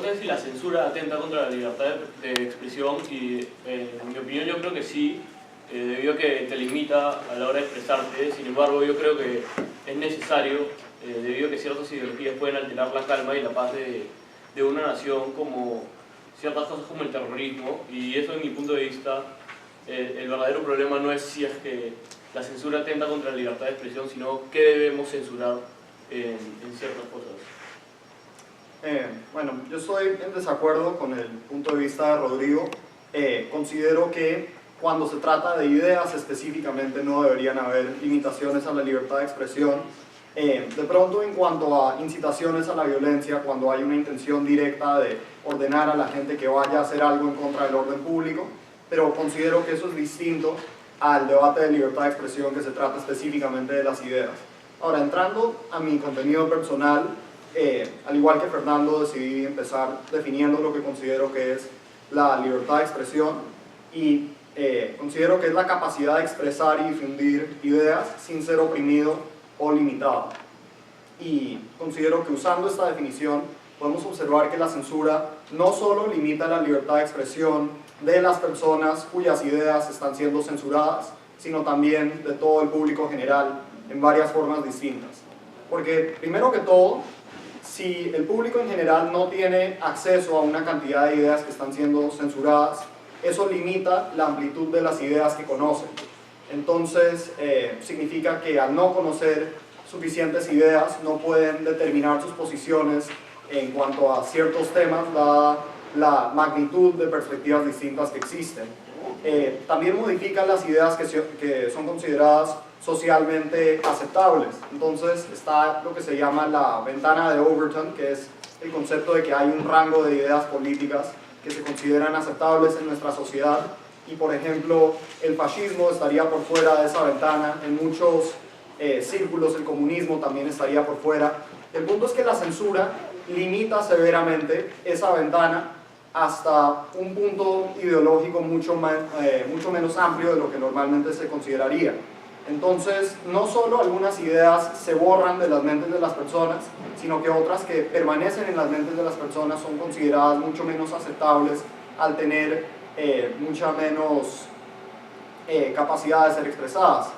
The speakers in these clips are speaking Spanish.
pregunta es si la censura atenta contra la libertad de expresión y en mi opinión yo creo que sí, debido a que te limita a la hora de expresarte. Sin embargo, yo creo que es necesario, debido a que ciertas ideologías pueden alterar la calma y la paz de una nación, como ciertas cosas como el terrorismo, y eso en mi punto de vista, el verdadero problema no es si es que la censura atenta contra la libertad de expresión, sino qué debemos censurar en ciertas cosas. Bueno, yo estoy en desacuerdo con el punto de vista de Rodrigo. Considero que cuando se trata de ideas específicamente no deberían haber limitaciones a la libertad de expresión. De pronto, en cuanto a incitaciones a la violencia, cuando hay una intención directa de ordenar a la gente que vaya a hacer algo en contra del orden público, pero considero que eso es distinto al debate de libertad de expresión que se trata específicamente de las ideas. Ahora, entrando a mi contenido personal, al igual que Fernando, decidí empezar definiendo lo que considero que es la libertad de expresión y considero que es la capacidad de expresar y difundir ideas sin ser oprimido o limitado. Y considero que usando esta definición podemos observar que la censura no solo limita la libertad de expresión de las personas cuyas ideas están siendo censuradas, sino también de todo el público general en varias formas distintas. Porque primero que todo, si el público en general no tiene acceso a una cantidad de ideas que están siendo censuradas, eso limita la amplitud de las ideas que conocen. Entonces, significa que al no conocer suficientes ideas, no pueden determinar sus posiciones en cuanto a ciertos temas, dada la magnitud de perspectivas distintas que existen. También modifica las ideas que son consideradas socialmente aceptables. Entonces está lo que se llama la ventana de Overton, que es el concepto de que hay un rango de ideas políticas que se consideran aceptables en nuestra sociedad, y por ejemplo el fascismo estaría por fuera de esa ventana, en muchos círculos el comunismo también estaría por fuera. El punto es que la censura limita severamente esa ventana hasta un punto ideológico mucho menos amplio de lo que normalmente se consideraría. Entonces, no solo algunas ideas se borran de las mentes de las personas, sino que otras que permanecen en las mentes de las personas son consideradas mucho menos aceptables al tener mucha menos capacidad de ser expresadas.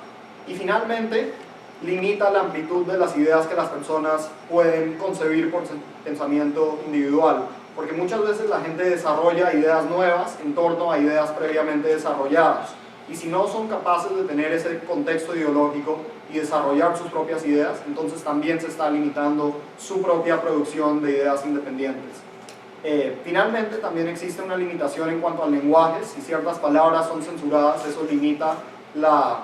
Y finalmente, limita la amplitud de las ideas que las personas pueden concebir por pensamiento individual, porque muchas veces la gente desarrolla ideas nuevas en torno a ideas previamente desarrolladas. Y si no son capaces de tener ese contexto ideológico y desarrollar sus propias ideas, entonces también se está limitando su propia producción de ideas independientes. Finalmente, también existe una limitación en cuanto al lenguaje. Si ciertas palabras son censuradas, eso limita la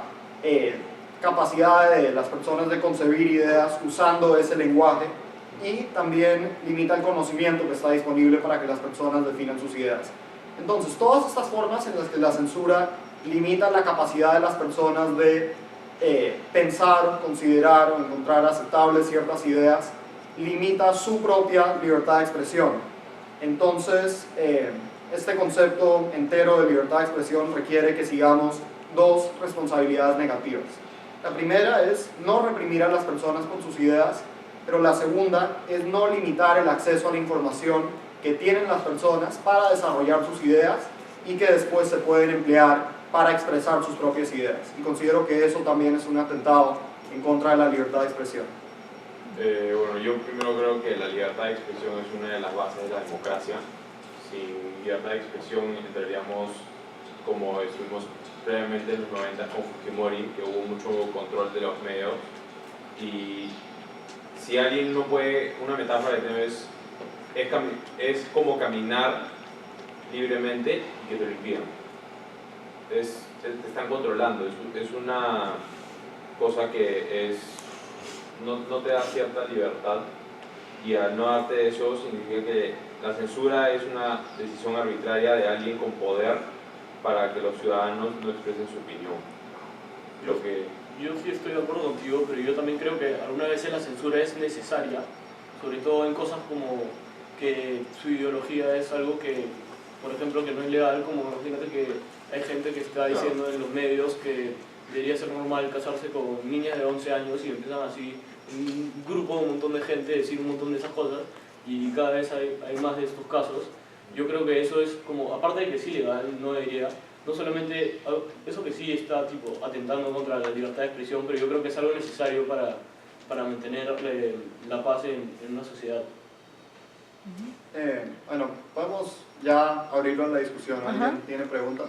capacidad de las personas de concebir ideas usando ese lenguaje, y también limita el conocimiento que está disponible para que las personas definan sus ideas. Entonces, todas estas formas en las que la censura limita la capacidad de las personas de pensar, considerar o encontrar aceptables ciertas ideas, limita su propia libertad de expresión. Entonces, este concepto entero de libertad de expresión requiere que sigamos dos responsabilidades negativas. La primera es no reprimir a las personas con sus ideas, pero la segunda es no limitar el acceso a la información que tienen las personas para desarrollar sus ideas y que después se pueden emplear para expresar sus propias ideas. Y considero que eso también es un atentado en contra de la libertad de expresión. Bueno, yo primero creo que la libertad de expresión es una de las bases de la democracia. Sin libertad de expresión entraríamos, como estuvimos previamente en los 90 con Fujimori, que hubo mucho control de los medios. Y si alguien no puede, una metáfora que tengo es como caminar libremente y que te lo impidan. Te están controlando, es una cosa que no te da cierta libertad, y al no darte eso significa que la censura es una decisión arbitraria de alguien con poder para que los ciudadanos no expresen su opinión. Yo sí estoy de acuerdo contigo, pero yo también creo que algunas veces la censura es necesaria, sobre todo en cosas como que su ideología es algo que, por ejemplo, que no es legal, como imagínate que hay gente que está diciendo en los medios que debería ser normal casarse con niñas de 11 años y empiezan así un grupo, un montón de gente a decir un montón de esas cosas, y cada vez hay más de estos casos. Yo creo que eso es como, aparte de que sí legal, no debería, no solamente, eso que sí está tipo atentando contra la libertad de expresión, pero yo creo que es algo necesario para mantener la paz en una sociedad. Bueno, podemos ya abrirlo a la discusión. ¿Alguien Ajá. tiene preguntas?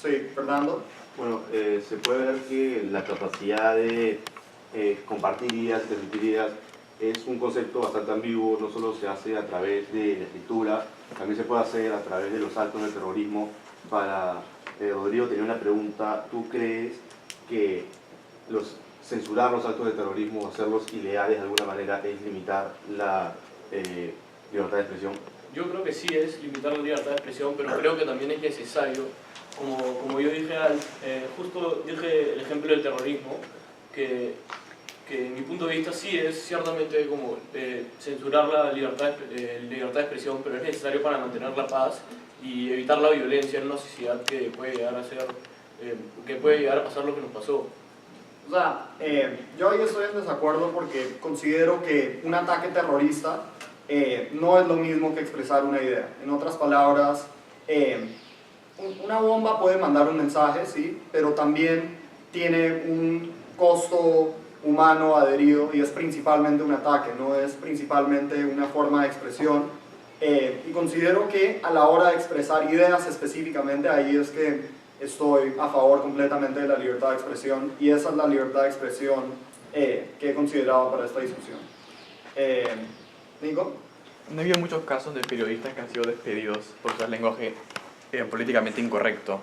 Sí, Fernando. Bueno, se puede ver que la capacidad de compartir ideas, transmitir ideas, es un concepto bastante ambiguo. No solo se hace a través de la escritura, también se puede hacer a través de los actos de terrorismo. Para Rodrigo tenía una pregunta. ¿Tú crees que censurar los actos de terrorismo, hacerlos ilegales de alguna manera, es limitar la libertad de expresión? Yo creo que sí es limitar la libertad de expresión, pero creo que también es necesario, como yo dije, justo dije el ejemplo del terrorismo, que en mi punto de vista sí es ciertamente como censurar la libertad de expresión, pero es necesario para mantener la paz y evitar la violencia en una sociedad que puede llegar a pasar lo que nos pasó. O sea, yo ahí estoy en desacuerdo porque considero que un ataque terrorista no es lo mismo que expresar una idea. En otras palabras, una bomba puede mandar un mensaje, sí, pero también tiene un costo humano adherido y es principalmente un ataque, no es principalmente una forma de expresión. Y considero que a la hora de expresar ideas específicamente, ahí es que estoy a favor completamente de la libertad de expresión, y esa es la libertad de expresión que he considerado para esta discusión. ¿Nico? No ha habido muchos casos de periodistas que han sido despedidos por usar lenguaje políticamente incorrecto.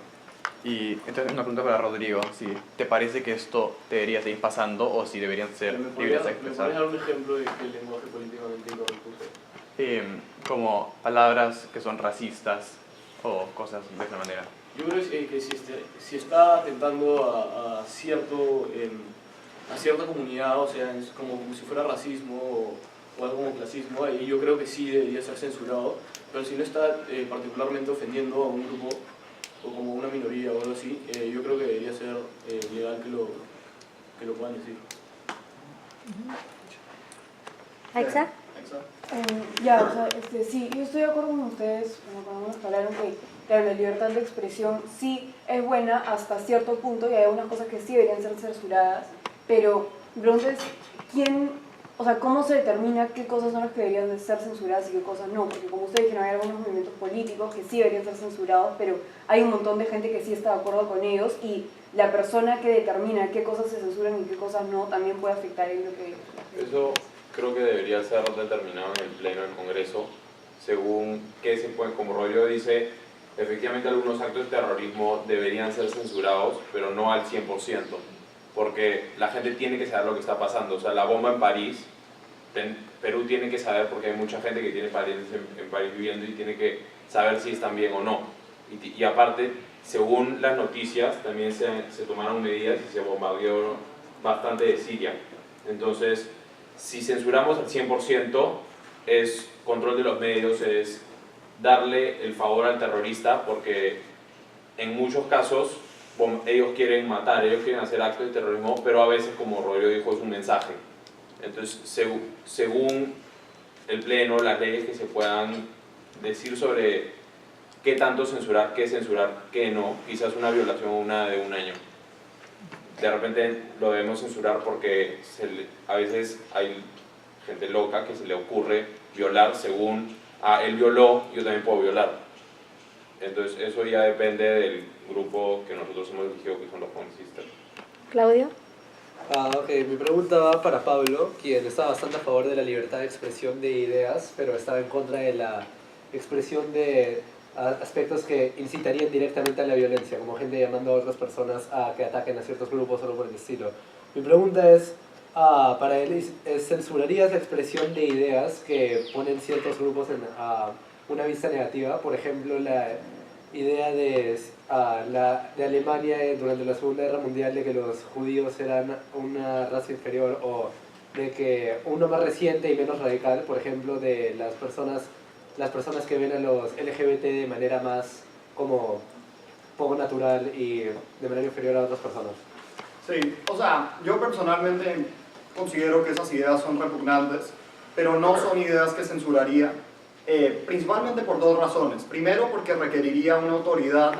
Y entonces una pregunta para Rodrigo, si te parece que esto debería seguir pasando o si deberían ser ¿Me libres podrías de expresar. dar un ejemplo de qué lenguaje políticamente incorrecto usé? Como palabras que son racistas o cosas de esa manera. Yo creo que si está atentando a cierta comunidad, o sea, es como si fuera racismo o algo como clasismo, ahí yo creo que sí debería ser censurado, pero si no está particularmente ofendiendo a un grupo o como una minoría o algo así, yo creo que debería ser legal que lo puedan decir. ¿Aixa? Ya, o sea, sí, yo estoy de acuerdo con ustedes, cuando nos hablaron que claro, la libertad de expresión sí es buena hasta cierto punto y hay algunas cosas que sí deberían ser censuradas, pero mi pregunta es, ¿cómo se determina qué cosas son las que deberían de ser censuradas y qué cosas no? Porque como ustedes dijeron, hay algunos movimientos políticos que sí deberían ser censurados, pero hay un montón de gente que sí está de acuerdo con ellos y la persona que determina qué cosas se censuran y qué cosas no también puede afectar en lo que... Eso creo que debería ser determinado en el Pleno del Congreso, según qué se puede, como Rodrigo dice, efectivamente algunos actos de terrorismo deberían ser censurados, pero no al 100%, porque la gente tiene que saber lo que está pasando. O sea, la bomba en París, Perú tiene que saber, porque hay mucha gente que tiene parientes en París viviendo y tiene que saber si están bien o no. Y aparte, según las noticias, también se tomaron medidas y se bombardeó bastante de Siria. Entonces, si censuramos al 100%, es control de los medios, es darle el favor al terrorista, porque en muchos casos ellos quieren matar, ellos quieren hacer actos de terrorismo, pero a veces, como Rodrigo dijo, es un mensaje. Entonces, según el Pleno, las leyes que se puedan decir sobre qué tanto censurar, qué no, quizás una violación una de un año. De repente lo debemos censurar porque a veces hay gente loca que se le ocurre violar según, él violó, yo también puedo violar. Entonces eso ya depende del grupo que nosotros hemos elegido, que son los congresistas. ¿Claudio? Ok, mi pregunta va para Pablo, quien está bastante a favor de la libertad de expresión de ideas, pero estaba en contra de la expresión de aspectos que incitarían directamente a la violencia, como gente llamando a otras personas a que ataquen a ciertos grupos o algo por el estilo. Mi pregunta es, para él, ¿censurarías la expresión de ideas que ponen ciertos grupos en una vista negativa? Por ejemplo, la idea de Alemania durante la Segunda Guerra Mundial de que los judíos eran una raza inferior, o de que uno más reciente y menos radical, por ejemplo, de las personas que ven a los LGBT de manera más como poco natural y de manera inferior a otras personas. Sí, o sea, yo personalmente considero que esas ideas son repugnantes, pero no son ideas que censuraría, principalmente por dos razones. Primero, porque requeriría una autoridad,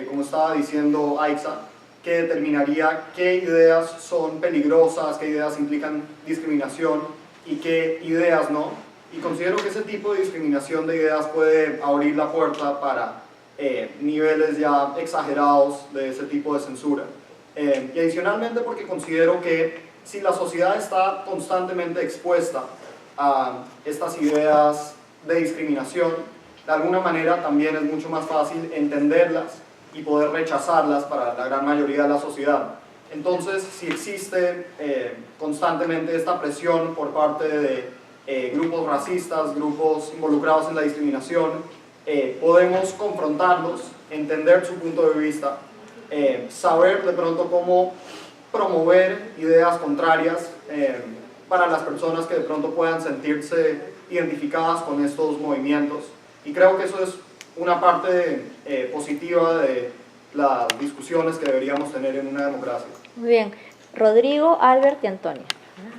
como estaba diciendo Aixa, que determinaría qué ideas son peligrosas, qué ideas implican discriminación y qué ideas no. Y considero que ese tipo de discriminación de ideas puede abrir la puerta para niveles ya exagerados de ese tipo de censura. Y adicionalmente porque considero que si la sociedad está constantemente expuesta a estas ideas de discriminación, de alguna manera también es mucho más fácil entenderlas y poder rechazarlas para la gran mayoría de la sociedad. Entonces, si existe constantemente esta presión por parte de grupos racistas, grupos involucrados en la discriminación, podemos confrontarlos, entender su punto de vista, saber de pronto cómo promover ideas contrarias para las personas que de pronto puedan sentirse identificadas con estos movimientos. Y creo que eso es una parte positiva de las discusiones que deberíamos tener en una democracia. Muy bien. Rodrigo, Albert y Antonia.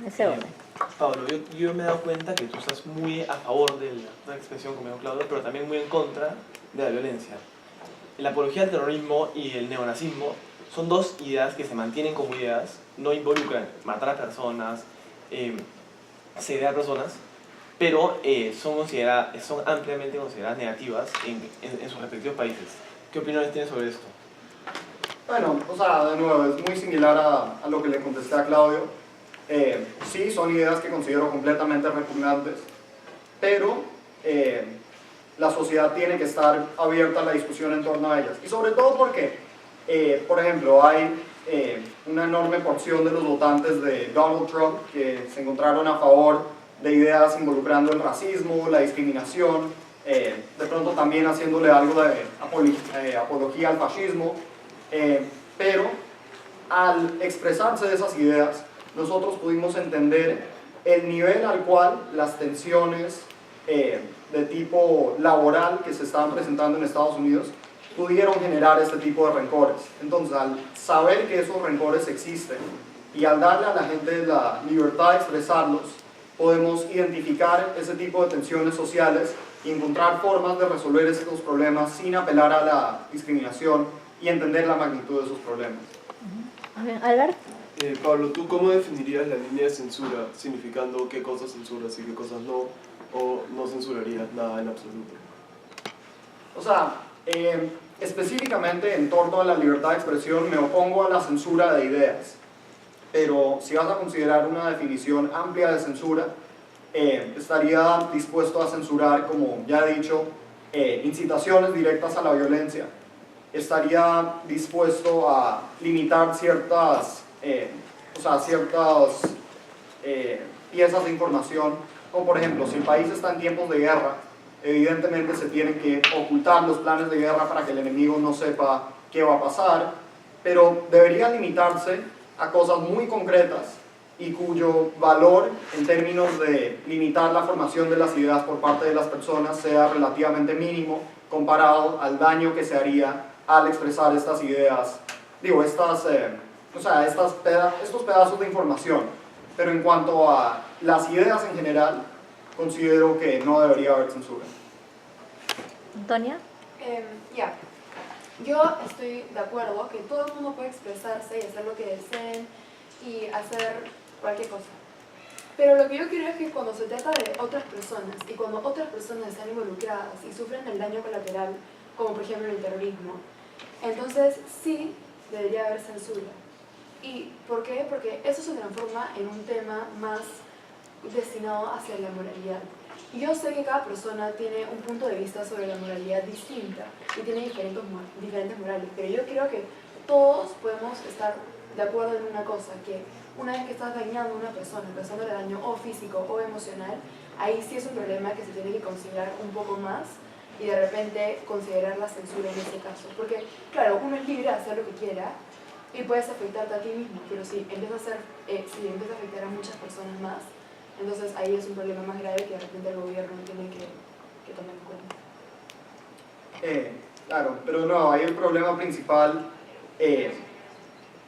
Ese orden. Pablo, yo me he dado cuenta que tú estás muy a favor de la expresión, como dijo Claudio, pero también muy en contra de la violencia. La apología al terrorismo y el neonazismo son dos ideas que se mantienen como ideas, no involucran matar a personas, segregar a personas, pero son ampliamente consideradas negativas en sus respectivos países. ¿Qué opiniones tienes sobre esto? Bueno, o sea, de nuevo, es muy similar a lo que le contesté a Claudio. Sí, son ideas que considero completamente repugnantes, pero la sociedad tiene que estar abierta a la discusión en torno a ellas. Y sobre todo porque, por ejemplo, hay una enorme porción de los votantes de Donald Trump que se encontraron a favor de ideas involucrando el racismo, la discriminación, de pronto también haciéndole algo de apología al fascismo, pero al expresarse de esas ideas, nosotros pudimos entender el nivel al cual las tensiones de tipo laboral que se estaban presentando en Estados Unidos pudieron generar este tipo de rencores. Entonces, al saber que esos rencores existen y al darle a la gente la libertad de expresarlos, podemos identificar ese tipo de tensiones sociales y encontrar formas de resolver estos problemas sin apelar a la discriminación y entender la magnitud de esos problemas. Muy bien. Albert. Pablo, ¿tú cómo definirías la línea de censura, significando qué cosas censuras y qué cosas no, o no censurarías nada en absoluto? O sea, específicamente en torno a la libertad de expresión me opongo a la censura de ideas, pero si vas a considerar una definición amplia de censura, estaría dispuesto a censurar, como ya he dicho, incitaciones directas a la violencia, estaría dispuesto a limitar ciertas piezas de información, como por ejemplo, si el país está en tiempos de guerra, evidentemente se tienen que ocultar los planes de guerra para que el enemigo no sepa qué va a pasar, pero debería limitarse a cosas muy concretas y cuyo valor en términos de limitar la formación de las ideas por parte de las personas sea relativamente mínimo comparado al daño que se haría al expresar estas ideas, estos pedazos de información. Pero en cuanto a las ideas en general, considero que no debería haber censura. Antonia. Yo estoy de acuerdo que todo el mundo puede expresarse y hacer lo que deseen y hacer cualquier cosa. Pero lo que yo quiero es que cuando se trata de otras personas y cuando otras personas están involucradas y sufren el daño colateral, como por ejemplo el terrorismo, entonces sí debería haber censura. ¿Y por qué? Porque eso se transforma en un tema más destinado hacia la moralidad. Y yo sé que cada persona tiene un punto de vista sobre la moralidad distinta y tiene diferentes morales, pero yo creo que todos podemos estar de acuerdo en una cosa, que una vez que estás dañando a una persona, causándole daño o físico o emocional, ahí sí es un problema que se tiene que considerar un poco más y de repente considerar la censura en ese caso. Porque, claro, uno es libre de hacer lo que quiera y puedes afectarte a ti mismo, pero si empieza a afectar a muchas personas más, entonces ahí es un problema más grave que de repente el gobierno tiene que tomar en cuenta. Claro, pero no, ahí el problema principal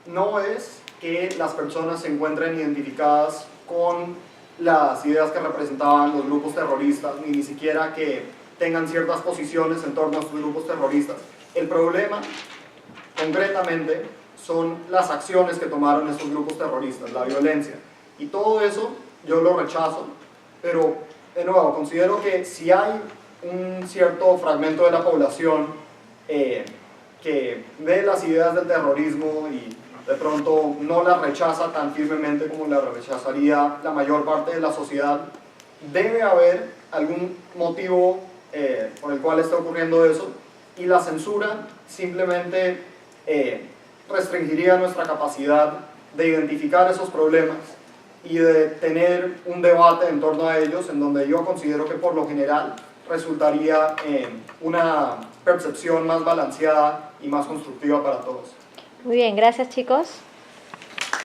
no es que las personas se encuentren identificadas con las ideas que representaban los grupos terroristas, ni siquiera que tengan ciertas posiciones en torno a estos grupos terroristas. El problema, concretamente, son las acciones que tomaron estos grupos terroristas, la violencia. Y todo eso yo lo rechazo, pero de nuevo, considero que si hay un cierto fragmento de la población que ve las ideas del terrorismo y de pronto no las rechaza tan firmemente como las rechazaría la mayor parte de la sociedad, debe haber algún motivo por el cual está ocurriendo eso, y la censura simplemente restringiría nuestra capacidad de identificar esos problemas y de tener un debate en torno a ellos, en donde yo considero que por lo general resultaría en una percepción más balanceada y más constructiva para todos. Muy bien, gracias chicos.